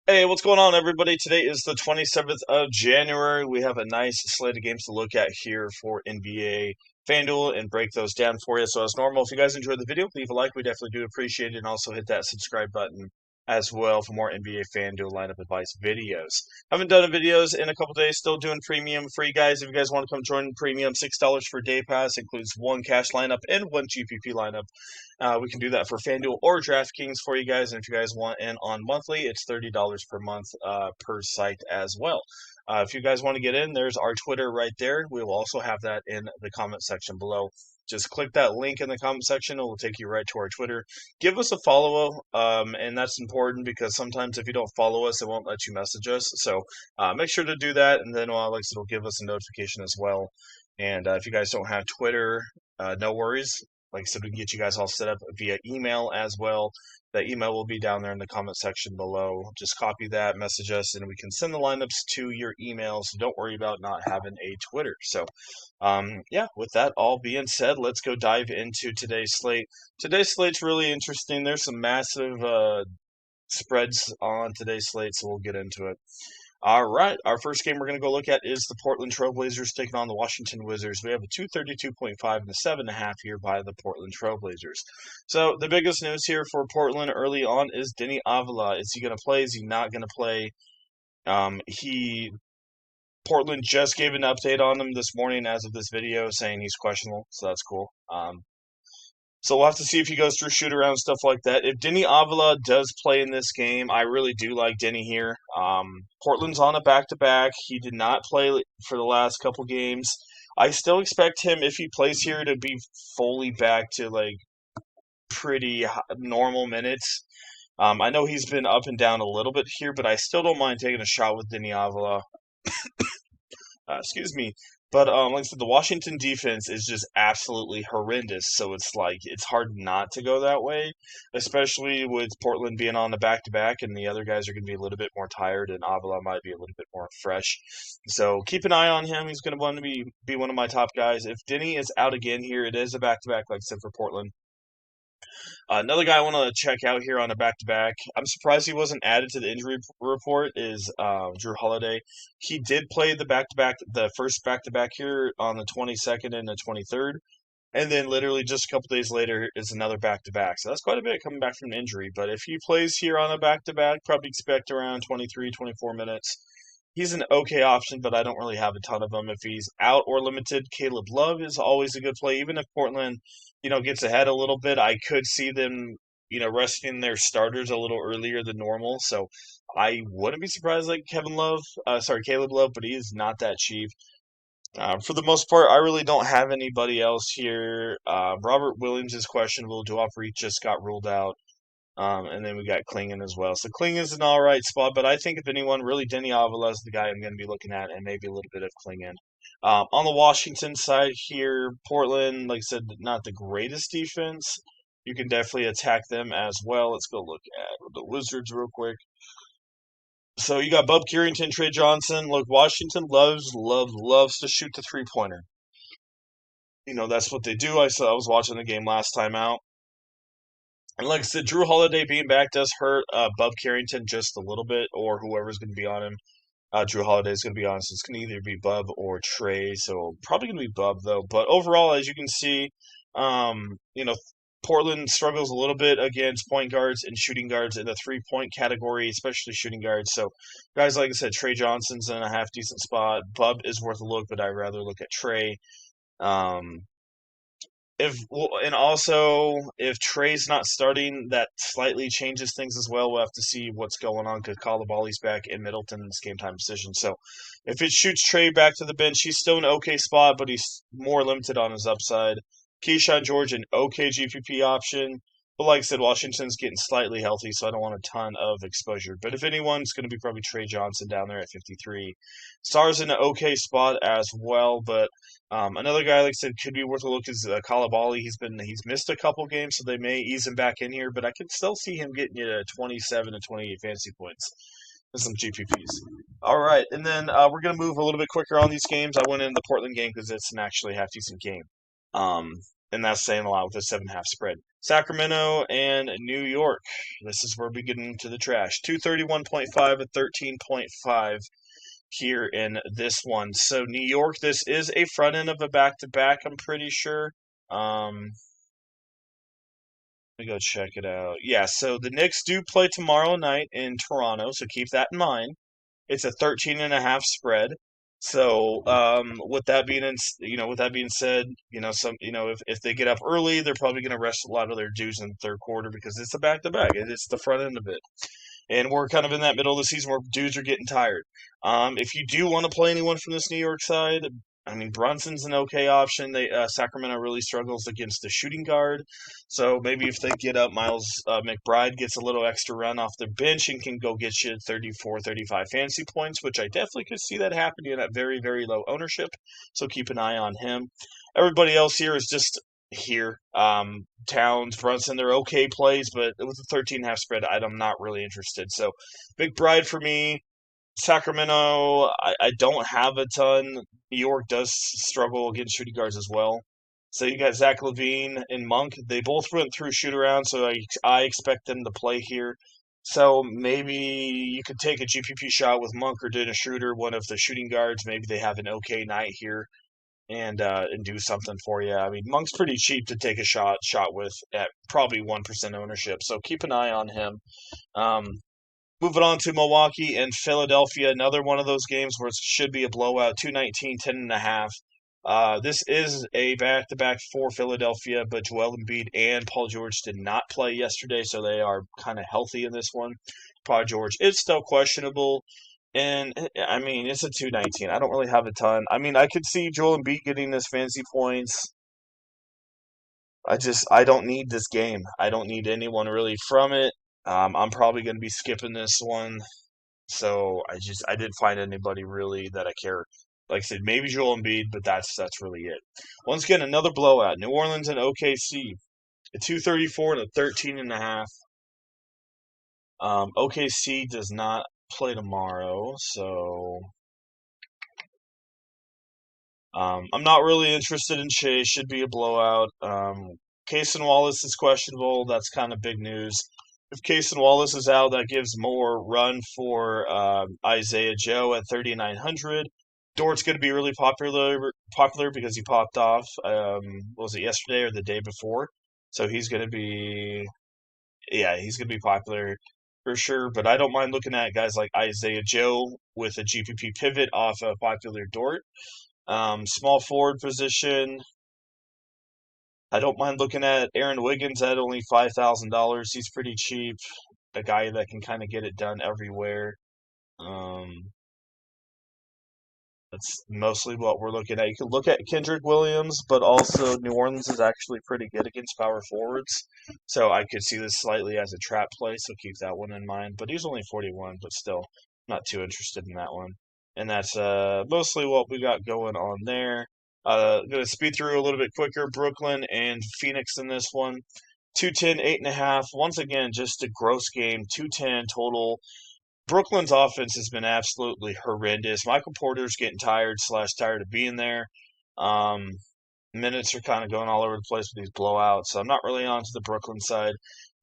Hey, what's going on, everybody? Today is the 27th of January. We have a nice slate of games to look at here for NBA Fanduel and break those down for you. So, as normal, if you guys enjoyed the video, leave a like. We definitely do appreciate it. And also hit that subscribe button as well for more NBA Fanduel lineup advice videos. Haven't done videos in a couple days, still doing premium free, guys. If you guys want to come join premium, $6 for day pass, includes one cash lineup and one GPP lineup. We can do that for FanDuel or DraftKings for you guys. And if you guys want in on monthly, it's $30 per month per site as well. If you guys want to get in, there's our Twitter right there. We will also have that in the comment section below. Just click that link in the comment section. It will take you right to our Twitter. Give us a follow, and that's important because sometimes if you don't follow us, it won't let you message us. So make sure to do that, and then, like I said, it'll give us a notification as well. And if you guys don't have Twitter, no worries. Like I said, we can get you guys all set up via email as well. The email will be down there in the comment section below. Just copy that, message us, and we can send the lineups to your email. So don't worry about not having a Twitter. So, yeah, with that all being said, let's go dive into today's slate. Today's slate's really interesting. There's some massive spreads on today's slate, so we'll get into it. All right, our first game we're going to go look at is the Portland Trailblazers taking on the Washington Wizards. We have a 232.5 and a 7.5 here by the Portland Trailblazers. So the biggest news here for Portland early on is Denny Avila. Is he going to play? Is he not going to play? Portland just gave an update on him this morning as of this video saying he's questionable, so that's cool. So we'll have to see if he goes through shoot around stuff like that. If Denny Avila does play in this game, I really do like Denny here. Portland's on a back-to-back. He did not play for the last couple games. I still expect him, if he plays here, to be fully back to like pretty normal minutes. I know he's been up and down a little bit here, but I still don't mind taking a shot with Denny Avila. Excuse me. But like I said, the Washington defense is just absolutely horrendous. So it's like it's hard not to go that way, especially with Portland being on the back-to-back, and the other guys are going to be a little bit more tired, and Avila might be a little bit more fresh. So keep an eye on him. He's going to want to be one of my top guys. If Denny is out again here, it is a back-to-back, like I said, for Portland. Another guy I want to check out here on a back-to-back. I'm surprised he wasn't added to the injury report. Is Drew Holiday? He did play the back-to-back, the first back-to-back here on the 22nd and the 23rd, and then literally just a couple days later is another back-to-back. So that's quite a bit coming back from an injury. But if he plays here on a back-to-back, probably expect around 23, 24 minutes. He's an okay option, but I don't really have a ton of him. If he's out or limited, Caleb Love is always a good play. Even if Portland, gets ahead a little bit, I could see them, resting their starters a little earlier than normal. So I wouldn't be surprised like Caleb Love, but he is not that cheap. For the most part, I really don't have anybody else here. Robert Williams is questionable. Duopre just got ruled out. And then we got Klingon as well. So Klingon's an all right spot, but I think if anyone, really Denny Avila is the guy I'm going to be looking at, and maybe a little bit of Klingon. On the Washington side here, Portland, like I said, not the greatest defense. You can definitely attack them as well. Let's go look at the Wizards real quick. So you got Bub Carrington, Trey Johnson. Look, Washington loves to shoot the three-pointer. That's what they do. I was watching the game last time out. And like I said, Drew Holiday being back does hurt Bub Carrington just a little bit, or whoever's going to be on him. Drew Holiday is going to be on, so it's going to either be Bub or Trey. So probably going to be Bub though. But overall, as you can see, Portland struggles a little bit against point guards and shooting guards in the 3-point category, especially shooting guards. So guys, like I said, Trey Johnson's in a half decent spot. Bub is worth a look, but I'd rather look at Trey. If Trey's not starting, that slightly changes things as well. We'll have to see what's going on because Koulibaly's back in Middleton's game time decision. So if it shoots Trey back to the bench, he's still in an okay spot, but he's more limited on his upside. Keyshawn George, an okay GPP option. But like I said, Washington's getting slightly healthy, so I don't want a ton of exposure. But if anyone's going to be probably Trey Johnson down there at 53. Star's in an okay spot as well, but another guy, like I said, could be worth a look is Koulibaly. He's missed a couple games, so they may ease him back in here, but I can still see him getting you to 27 and 28 fantasy points with some GPPs. All right, and then we're going to move a little bit quicker on these games. I went in the Portland game because it's an actually half-decent game. and that's saying a lot with a 7.5 spread. Sacramento and New York. This is where we get into the trash. 231.5 and 13.5 here in this one. So New York, this is a front end of a back to back. I'm pretty sure. Let me go check it out. Yeah, so the Knicks do play tomorrow night in Toronto, so keep that in mind. It's a 13.5 spread. So, with that being, with that being said, if they get up early, they're probably going to rest a lot of their dudes in the third quarter because it's a back to back. It's the front end of it, and we're kind of in that middle of the season where dudes are getting tired. If you do want to play anyone from this New York side, I mean Brunson's an okay option. Sacramento really struggles against the shooting guard, so maybe if they get up, Miles McBride gets a little extra run off the bench and can go get you 34, 35 fantasy points, which I definitely could see that happening at very, very low ownership. So keep an eye on him. Everybody else here is just here. Towns, Brunson, they're okay plays, but with a 13.5 spread, I'm not really interested. So, McBride for me. Sacramento, I don't have a ton. New York does struggle against shooting guards as well. So you got Zach LaVine and Monk. They both went through shoot around, so I expect them to play here. So maybe you could take a GPP shot with Monk or Dennis Schroeder, one of the shooting guards. Maybe they have an okay night here and do something for you. I mean, Monk's pretty cheap to take a shot with at probably 1% ownership. So keep an eye on him. Um, Moving on to Milwaukee and Philadelphia, another one of those games where it should be a blowout, 219, 10.5. This is a back-to-back for Philadelphia, but Joel Embiid and Paul George did not play yesterday, so they are kind of healthy in this one. Paul George is still questionable, and I mean, it's a 219. I don't really have a ton. I mean, I could see Joel Embiid getting his fantasy points. I don't need this game. I don't need anyone really from it. I'm probably going to be skipping this one. So I didn't find anybody really that I care. Like I said, maybe Joel Embiid, but that's really it. Once again, another blowout. New Orleans and OKC. A 234 and a 13.5. OKC does not play tomorrow, so I'm not really interested in Shea. Should be a blowout. Cason Wallace is questionable. That's kind of big news. If Cason Wallace is out, that gives more run for Isaiah Joe at 3,900. Dort's going to be really popular because he popped off. Was it yesterday or the day before? So he's going to be, yeah, he's going to be popular for sure. But I don't mind looking at guys like Isaiah Joe with a GPP pivot off a popular Dort. Small forward position. I don't mind looking at Aaron Wiggins at only $5,000. He's pretty cheap. A guy that can kind of get it done everywhere. Um, that's mostly what we're looking at. You can look at Kendrick Williams, but also New Orleans is actually pretty good against power forwards. So I could see this slightly as a trap play, so keep that one in mind. But he's only 41, but still not too interested in that one. And that's mostly what we got going on there. I'm going to speed through a little bit quicker. Brooklyn and Phoenix in this one. 210, 8.5. Once again, just a gross game. 210 total. Brooklyn's offense has been absolutely horrendous. Michael Porter's getting tired of being there. Um, Minutes are kind of going all over the place with these blowouts, so I'm not really on to the Brooklyn side.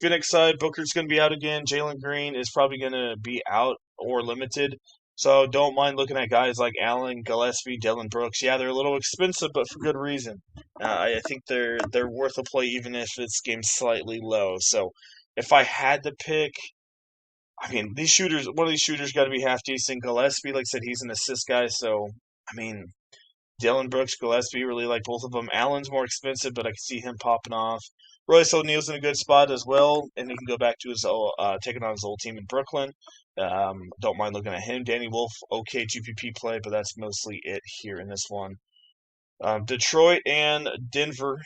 Phoenix side, Booker's going to be out again. Jalen Green is probably going to be out or limited. So don't mind looking at guys like Allen, Gillespie, Dylan Brooks. Yeah, they're a little expensive, but for good reason. I think they're worth a play even if this game's slightly low. So if I had to pick, I mean, one of these shooters got to be half decent. Gillespie, like I said, he's an assist guy, so I mean, Dylan Brooks, Gillespie, really like both of them. Allen's more expensive, but I can see him popping off. Royce O'Neal's in a good spot as well, and he can go back to his taking on his old team in Brooklyn. Don't mind looking at him. Danny Wolf, okay GPP play, but that's mostly it here in this one. Detroit and Denver,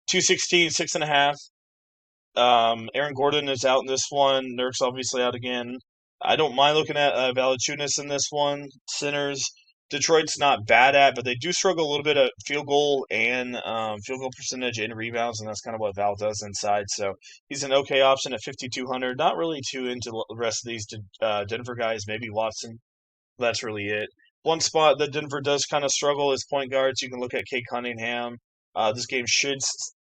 216, 6.5. Aaron Gordon is out in this one. Nurk's obviously out again. I don't mind looking at Valanciunas in this one. Centers, Detroit's not bad at, but they do struggle a little bit at field goal percentage and rebounds, and that's kind of what Val does inside. So he's an okay option at 5,200. Not really too into the rest of these Denver guys. Maybe Watson. That's really it. One spot that Denver does kind of struggle is point guards. You can look at Kate Cunningham. This game should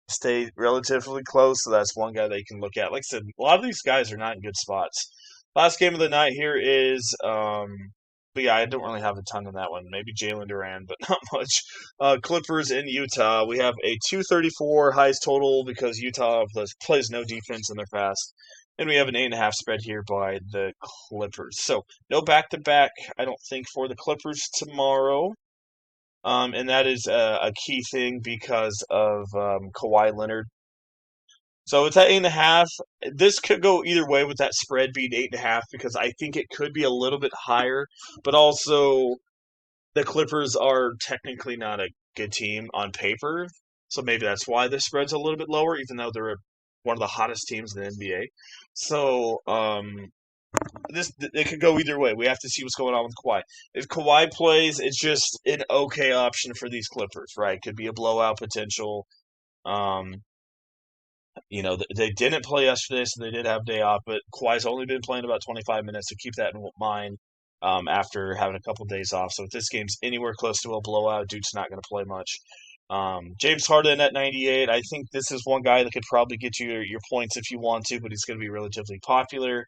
stay relatively close, so that's one guy that you can look at. Like I said, a lot of these guys are not in good spots. Last game of the night here is, but yeah, I don't really have a ton in that one. Maybe Jalen Duran, but not much. Clippers in Utah. We have a 234 highs total because Utah plays no defense and they're fast. And we have an 8.5 spread here by the Clippers. So no back to back, I don't think, for the Clippers tomorrow. And that is a key thing because of Kawhi Leonard. So it's at 8.5. This could go either way with that spread being 8.5 because I think it could be a little bit higher, but also the Clippers are technically not a good team on paper. So maybe that's why the spread's a little bit lower, even though they're one of the hottest teams in the NBA. So this it could go either way. We have to see what's going on with Kawhi. If Kawhi plays, it's just an okay option for these Clippers, right? Could be a blowout potential. Um, they didn't play yesterday, so they did have day off, but Kawhi's only been playing about 25 minutes, so keep that in mind after having a couple days off. So if this game's anywhere close to a blowout, dude's not going to play much. James Harden at 98. I think this is one guy that could probably get you your points if you want to, but he's going to be relatively popular.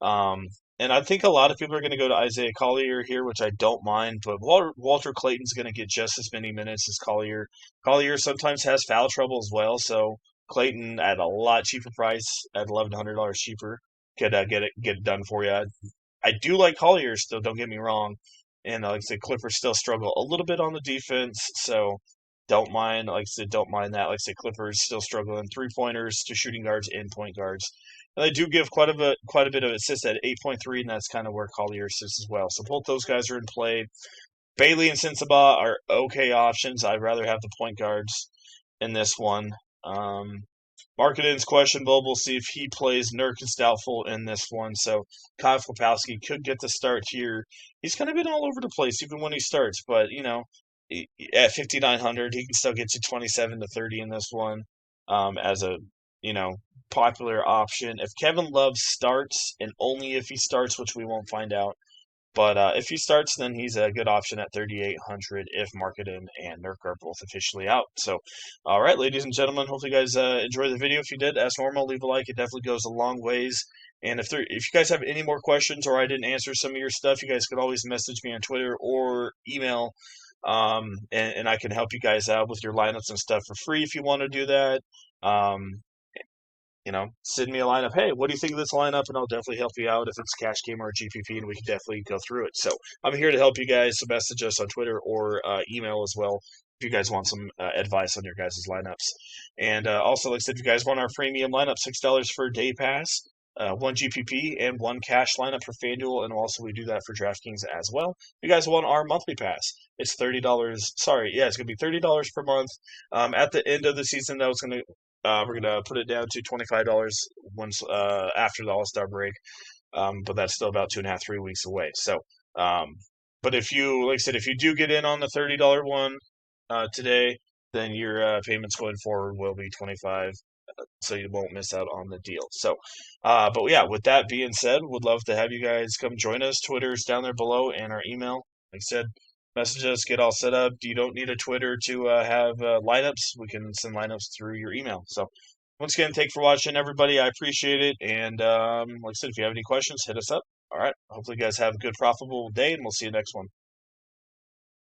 Um, and I think a lot of people are going to go to Isaiah Collier here, which I don't mind, but Walter Clayton's going to get just as many minutes as Collier. Collier sometimes has foul trouble as well, so Clayton at a lot cheaper price, at $1,100 cheaper, could get it done for you. I do like Collier still, don't get me wrong. And like I said, Clippers still struggle a little bit on the defense, so don't mind that. Like I said, Clippers still struggling 3-pointers to shooting guards and point guards. And they do give quite a bit of assists at 8.3, and that's kind of where Collier assists as well. So both those guys are in play. Bailey and Sensabaugh are okay options. I'd rather have the point guards in this one. Markkanen questionable. We'll see if he plays. Nurk is doubtful in this one. So Kyle Kopowski could get the start here. He's kind of been all over the place even when he starts, but at 5,900, he can still get you 27 to 30 in this one as a popular option. If Kevin Love starts, and only if he starts, which we won't find out, but if he starts, then he's a good option at 3,800 if Markkanen and Nurk are both officially out. So, all right, ladies and gentlemen, hopefully you guys enjoyed the video. If you did, as normal, leave a like. It definitely goes a long ways. And if you guys have any more questions or I didn't answer some of your stuff, you guys could always message me on Twitter or email, and I can help you guys out with your lineups and stuff for free if you want to do that. Send me a lineup. Hey, what do you think of this lineup? And I'll definitely help you out if it's cash game or a GPP, and we can definitely go through it. So I'm here to help you guys. So message us on Twitter or email as well if you guys want some advice on your guys' lineups. And also, like I said, if you guys want our premium lineup, $6 for a day pass, one GPP, and one cash lineup for Fanduel, and also we do that for DraftKings as well. If you guys want our monthly pass, it's $30. Sorry, yeah, it's going to be $30 per month. At the end of the season, that was going to we're gonna put it down to $25 once after the All-Star break, but that's still about 2.5, 3 weeks away. So, but if you, like I said, if you do get in on the $30 one today, then your payments going forward will be 25, so you won't miss out on the deal. So, but yeah, with that being said, would love to have you guys come join us. Twitter's down there below, and our email. Like I said, message us, get all set up. You don't need a Twitter to have lineups. We can send lineups through your email. So, once again, thanks for watching, everybody. I appreciate it. And like I said, if you have any questions, hit us up. All right. Hopefully, you guys have a good, profitable day, and we'll see you next one.